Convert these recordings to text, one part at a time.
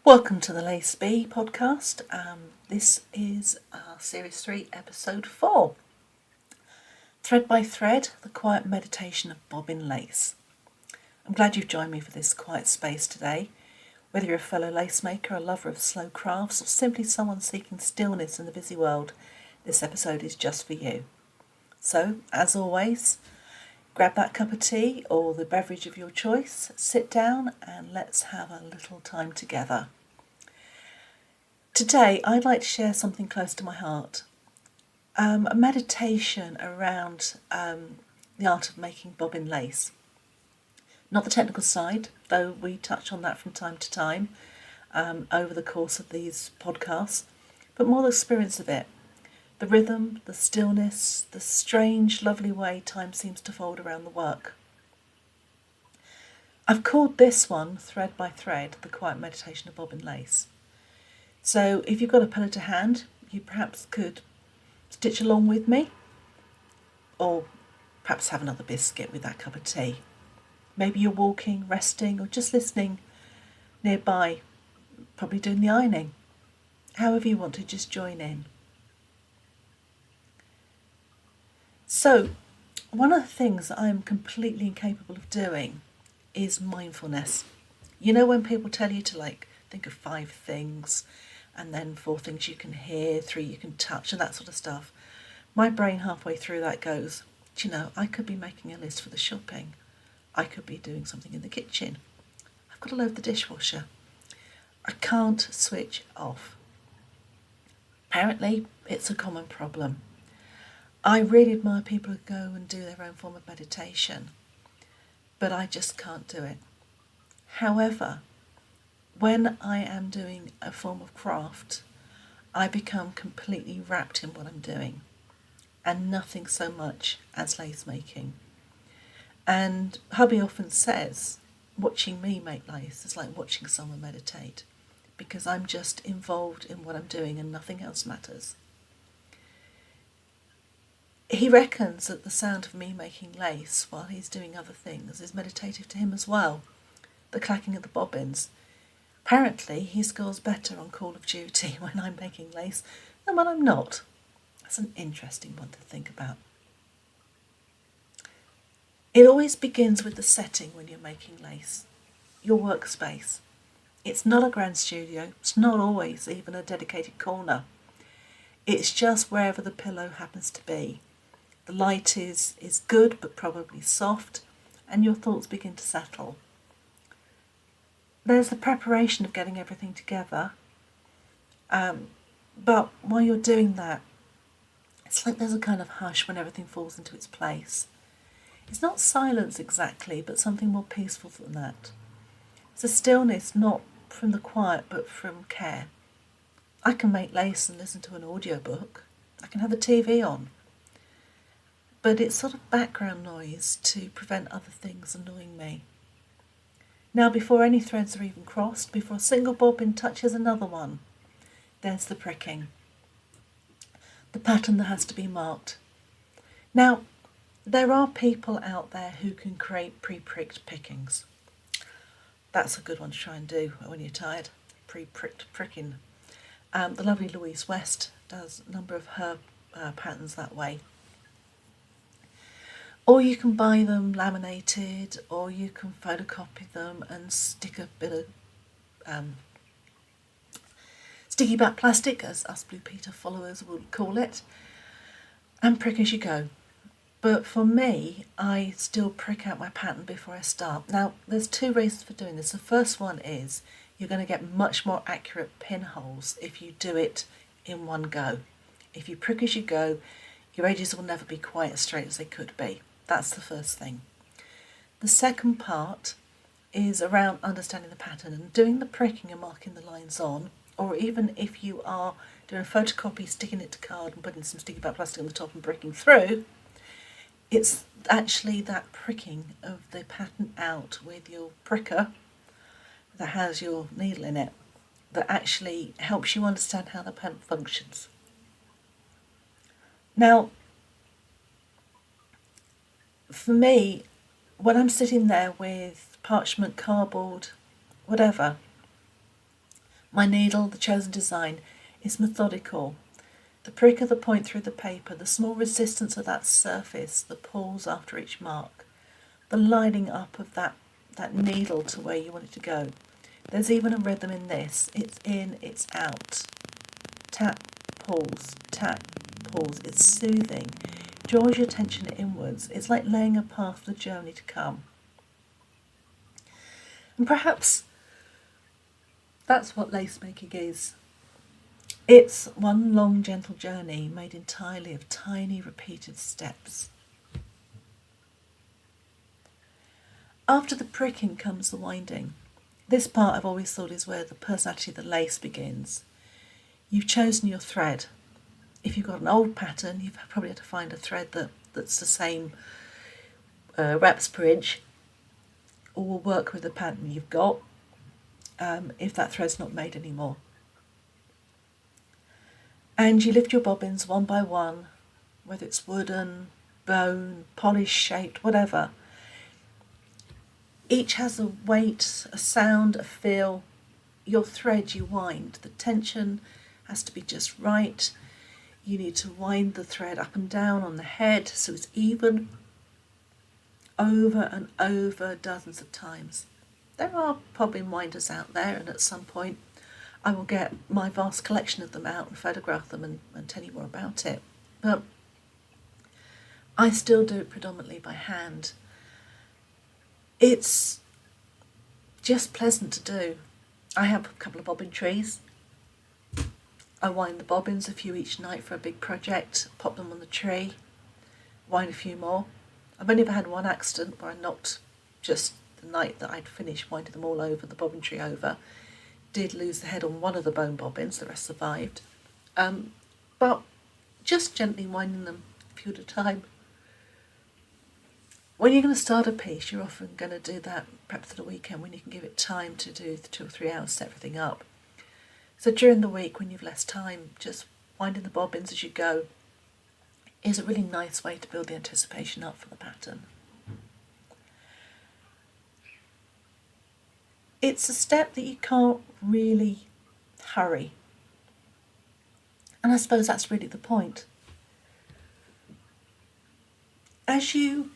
Welcome to the Lace Bee podcast. This is Series 3, Episode 4. Thread by Thread, the quiet meditation of bobbin lace. I'm glad you've joined me for this quiet space today. Whether you're a fellow lace maker, a lover of slow crafts, or simply someone seeking stillness in the busy world, this episode is just for you. So, as always, grab that cup of tea or the beverage of your choice, sit down and let's have a little time together. Today, I'd like to share something close to my heart. A meditation around the art of making bobbin lace. Not the technical side, though we touch on that from time to time over the course of these podcasts, but more the experience of it. The rhythm, the stillness, the strange, lovely way time seems to fold around the work. I've called this one, Thread by Thread, the quiet meditation of bobbin lace. So if you've got a pillow to hand, you perhaps could stitch along with me, or perhaps have another biscuit with that cup of tea. Maybe you're walking, resting, or just listening nearby, probably doing the ironing. However you want to, just join in. So, one of the things that I'm completely incapable of doing is mindfulness. You know when people tell you to think of 5 things, and then 4 things you can hear, 3 you can touch, and that sort of stuff. My brain halfway through that goes, I could be making a list for the shopping. I could be doing something in the kitchen. I've got to load the dishwasher. I can't switch off. Apparently, it's a common problem. I really admire people who go and do their own form of meditation, but I just can't do it. However, when I am doing a form of craft, I become completely wrapped in what I'm doing, and nothing so much as lace making. And hubby often says, watching me make lace is like watching someone meditate, because I'm just involved in what I'm doing and nothing else matters. He reckons that the sound of me making lace while he's doing other things is meditative to him as well, the clacking of the bobbins. Apparently, he scores better on Call of Duty when I'm making lace than when I'm not. That's an interesting one to think about. It always begins with the setting when you're making lace, your workspace. It's not a grand studio, it's not always even a dedicated corner. It's just wherever the pillow happens to be. The light is good but probably soft, and your thoughts begin to settle. There's the preparation of getting everything together, but while you're doing that, it's like there's a kind of hush when everything falls into its place. It's not silence exactly, but something more peaceful than that. It's a stillness not from the quiet but from care. I can make lace and listen to an audiobook. I can have the TV on. But it's sort of background noise to prevent other things annoying me. Now, before any threads are even crossed, before a single bobbin touches another one, there's the pricking. The pattern that has to be marked. Now, there are people out there who can create pre-pricked pickings. That's a good one to try and do when you're tired. Pre-pricked pricking. The lovely Louise West does a number of her patterns that way. Or you can buy them laminated, or you can photocopy them and stick a bit of sticky back plastic, as us Blue Peter followers would call it, and prick as you go. But for me, I still prick out my pattern before I start. Now, there's 2 reasons for doing this. The first one is you're going to get much more accurate pinholes if you do it in one go. If you prick as you go, your edges will never be quite as straight as they could be. That's the first thing. The second part is around understanding the pattern and doing the pricking and marking the lines on, or even if you are doing a photocopy, sticking it to card and putting some sticky back plastic on the top and pricking through, it's actually that pricking of the pattern out with your pricker that has your needle in it that actually helps you understand how the pattern functions. Now, for me, when I'm sitting there with parchment, cardboard, whatever, My needle, the chosen design, is methodical. The prick of the point through the paper, the small resistance of that surface, the pause after each mark, the lining up of that needle to where you want it to go. There's even a rhythm in this. It's in, it's out. Tap, pause, tap, pause. It's soothing. Draws your attention inwards. It's like laying a path for the journey to come. And perhaps that's what lace making is. It's one long, gentle journey made entirely of tiny, repeated steps. After the pricking comes the winding. This part I've always thought is where the personality of the lace begins. You've chosen your thread. If you've got an old pattern, you've probably had to find a thread that's the same wraps per inch, or will work with the pattern you've got if that thread's not made anymore. And you lift your bobbins one by one, whether it's wooden, bone, polished, shaped, whatever. Each has a weight, a sound, a feel. Your thread you wind. The tension has to be just right. You need to wind the thread up and down on the head so it's even, over and over dozens of times. There are bobbin winders out there, and at some point I will get my vast collection of them out and photograph them and tell you more about it. But I still do it predominantly by hand. It's just pleasant to do. I have a couple of bobbin trees. I wind the bobbins, a few each night for a big project, pop them on the tree, wind a few more. I've only ever had one accident where I knocked, just the night that I'd finished winding them all over, the bobbin tree over, did lose the head on one of the bone bobbins, the rest survived. But just gently winding them a few at a time. When you're going to start a piece, you're often going to do that perhaps at the weekend when you can give it time to do the 2 or 3 hours, set everything up. So during the week when you've less time, just winding the bobbins as you go is a really nice way to build the anticipation up for the pattern. It's a step that you can't really hurry. And I suppose that's really the point. As you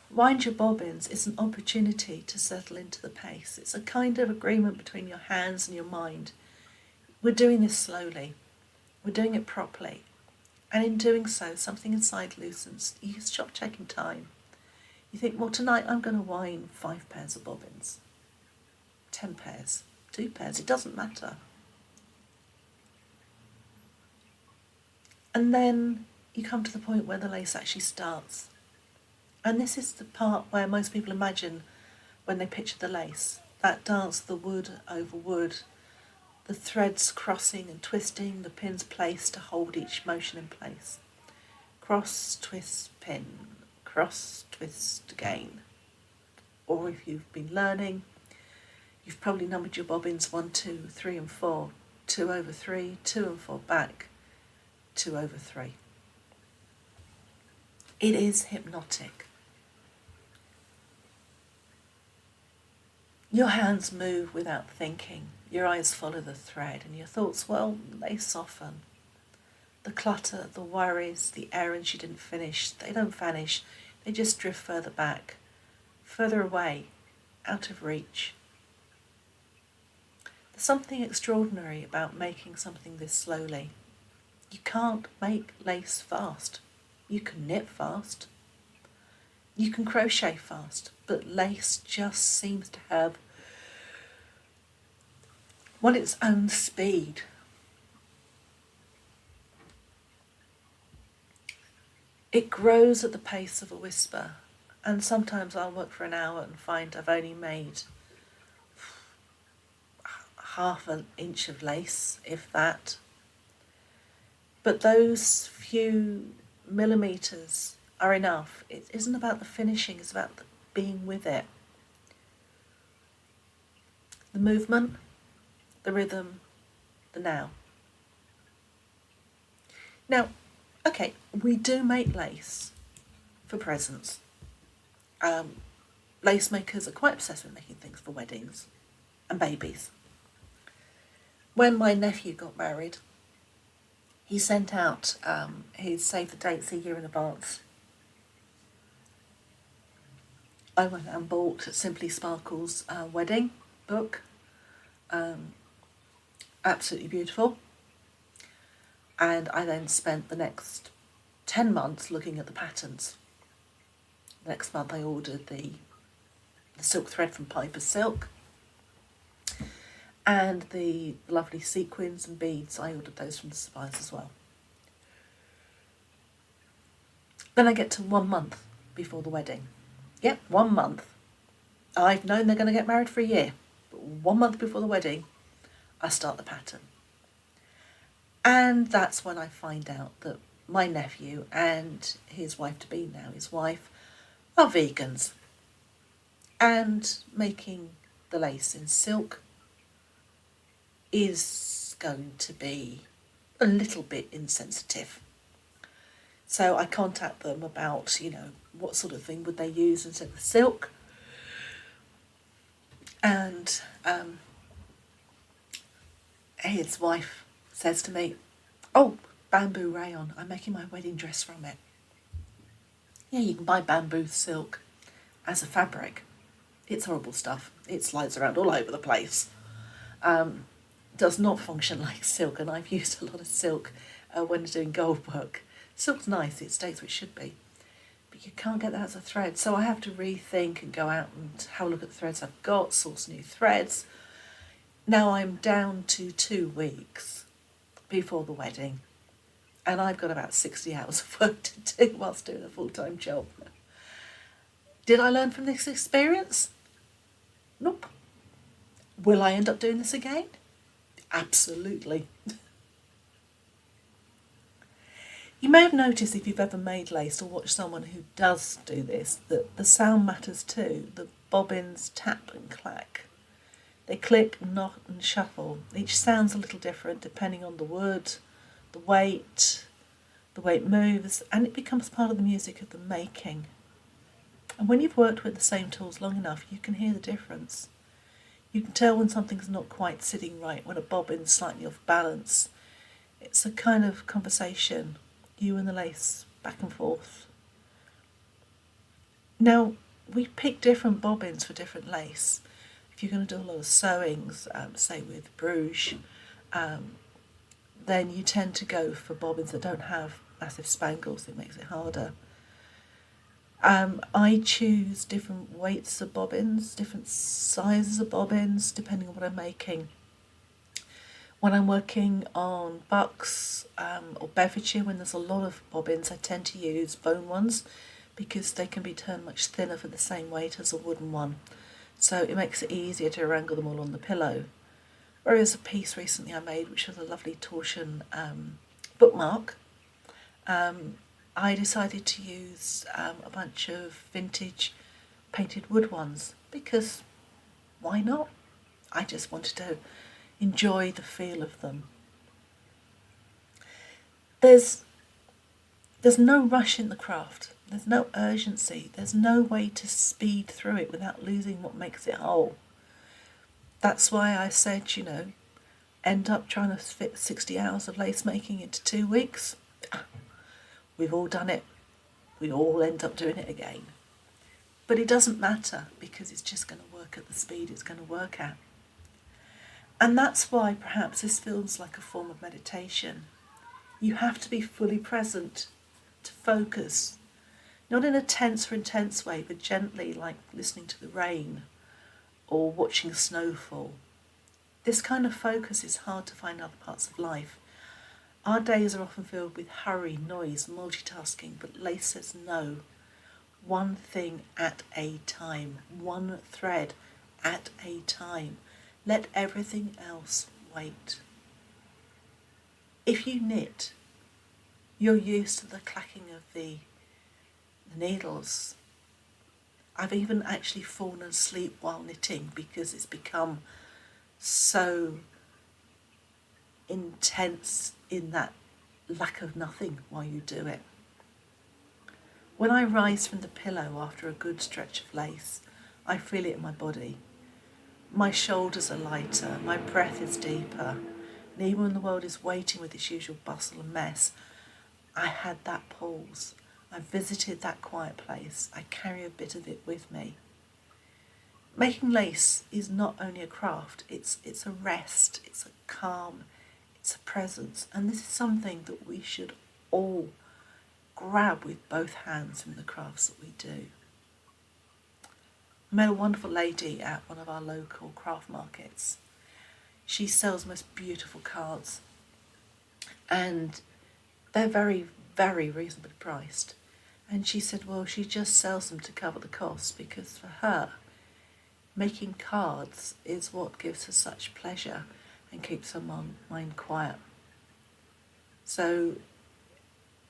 wind your bobbins, it's an opportunity to settle into the pace. It's a kind of agreement between your hands and your mind. We're doing this slowly. We're doing it properly. And in doing so, something inside loosens. You stop taking time. You think, well, tonight I'm going to wind 5 pairs of bobbins. 10 pairs, 2 pairs, it doesn't matter. And then you come to the point where the lace actually starts. And this is the part where most people imagine when they picture the lace. That dance, the wood over wood, the threads crossing and twisting, the pins placed to hold each motion in place. Cross, twist, pin, cross, twist again. Or if you've been learning, you've probably numbered your bobbins 1, 2, 3 and 4, 2 over 3, 2 and 4 back, 2 over 3. It is hypnotic. Your hands move without thinking. Your eyes follow the thread and your thoughts, well, they soften. The clutter, the worries, the errands you didn't finish, they don't vanish. They just drift further back, further away, out of reach. There's something extraordinary about making something this slowly. You can't make lace fast. You can knit fast. You can crochet fast, but lace just seems to have, well, its own speed. It grows at the pace of a whisper, and sometimes I'll work for an hour and find I've only made half an inch of lace, if that. But those few millimetres are enough. It isn't about the finishing, it's about being with it. The movement, the rhythm, the now. Now, okay, we do make lace for presents. Lace makers are quite obsessed with making things for weddings and babies. when my nephew got married, he sent out his save the dates a year in advance. I went and bought Simply Sparkle's wedding book. Absolutely beautiful. And I then spent the next 10 months looking at the patterns. Next month I ordered the silk thread from Piper's Silk, and the lovely sequins and beads, I ordered those from the suppliers as well. Then I get to 1 month before the wedding. Yep, 1 month. I've known they're going to get married for a year, but 1 month before the wedding, I start the pattern. And that's when I find out that my nephew and his wife-to-be, now his wife, are vegans. And making the lace in silk is going to be a little bit insensitive. So I contact them about, what sort of thing would they use instead of silk. And his wife says to me, "Oh, bamboo rayon, I'm making my wedding dress from it." Yeah, you can buy bamboo silk as a fabric. It's horrible stuff. It slides around all over the place. Does not function like silk, and I've used a lot of silk when doing gold work. Silk's nice, it stays where it should be, but you can't get that as a thread. So I have to rethink and go out and have a look at the threads I've got, source new threads. Now I'm down to 2 weeks before the wedding, and I've got about 60 hours of work to do whilst doing a full-time job. Did I learn from this experience? Nope. Will I end up doing this again? Absolutely. You may have noticed, if you've ever made lace or watched someone who does do this, that the sound matters too. The bobbins tap and clack. They click, knock and shuffle. Each sounds a little different depending on the wood, the way it moves, and it becomes part of the music of the making. And when you've worked with the same tools long enough, you can hear the difference. You can tell when something's not quite sitting right, when a bobbin's slightly off balance. It's a kind of conversation, you and the lace, back and forth. Now, we pick different bobbins for different lace. If you're going to do a lot of sewings, say with Bruges, then you tend to go for bobbins that don't have massive spangles. It makes it harder. I choose different weights of bobbins, different sizes of bobbins, depending on what I'm making. When I'm working on bucks or Bedfordshire, when there's a lot of bobbins, I tend to use bone ones because they can be turned much thinner for the same weight as a wooden one. So it makes it easier to wrangle them all on the pillow. Whereas a piece recently I made, which was a lovely torsion bookmark, I decided to use a bunch of vintage painted wood ones because why not? I just wanted to enjoy the feel of them. There's no rush in the craft. There's no urgency. There's no way to speed through it without losing what makes it whole. That's why I said, end up trying to fit 60 hours of lace making into 2 weeks. We've all done it. We all end up doing it again. But it doesn't matter because it's just going to work at the speed it's going to work at. And that's why perhaps this feels like a form of meditation. You have to be fully present to focus, not in a tense or intense way, but gently, like listening to the rain or watching snowfall. This kind of focus is hard to find in other parts of life. Our days are often filled with hurry, noise, multitasking, but lace says no. One thing at a time, one thread at a time. Let everything else wait. If you knit, you're used to the clacking of the needles. I've even actually fallen asleep while knitting because it's become so intense in that lack of nothing while you do it. When I rise from the pillow after a good stretch of lace, I feel it in my body. My shoulders are lighter, my breath is deeper, And even when the world is waiting with its usual bustle and mess, I had that pause. I visited that quiet place. I carry a bit of it with me. Making lace is not only a craft, it's a rest, it's a calm, it's a presence. And this is something that we should all grab with both hands in the crafts that we do. I met a wonderful lady at one of our local craft markets. She sells most beautiful cards, and they're very, very reasonably priced. And she said, well, she just sells them to cover the costs, because for her, making cards is what gives her such pleasure and keeps her mind quiet. So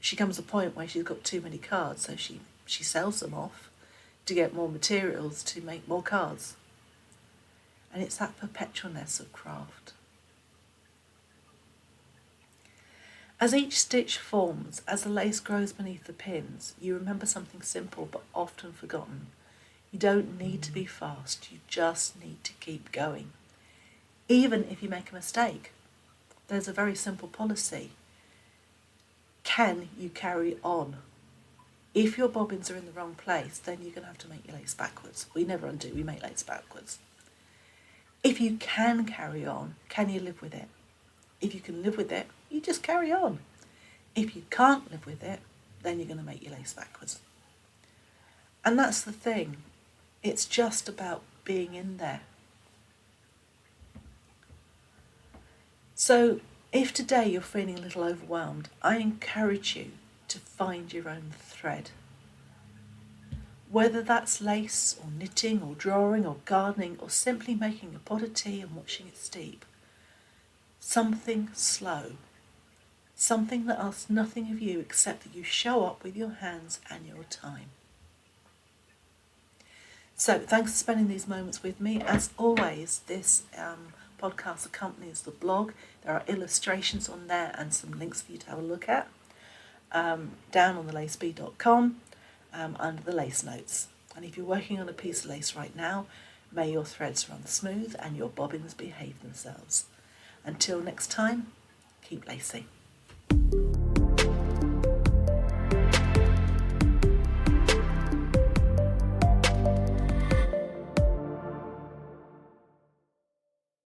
she comes to a point where she's got too many cards, so she sells them off to get more materials to make more cards. And it's that perpetualness of craft. As each stitch forms, as the lace grows beneath the pins, you remember something simple but often forgotten. You don't need to be fast, you just need to keep going. Even if you make a mistake, there's a very simple policy. Can you carry on? If your bobbins are in the wrong place, then you're going to have to make your lace backwards. We never undo, we make lace backwards. If you can carry on, can you live with it? If you can live with it, you just carry on. If you can't live with it, then you're going to make your lace backwards. And that's the thing. It's just about being in there. So if today you're feeling a little overwhelmed, I encourage you to find your own thread. Whether that's lace or knitting or drawing or gardening or simply making a pot of tea and watching it steep. Something slow. Something that asks nothing of you except that you show up with your hands and your time. So thanks for spending these moments with me. As always, this podcast accompanies the blog. There are illustrations on there and some links for you to have a look at. Down on thelacebee.com under the lace notes. And if you're working on a piece of lace right now, may your threads run smooth and your bobbins behave themselves. Until next time, keep lacing.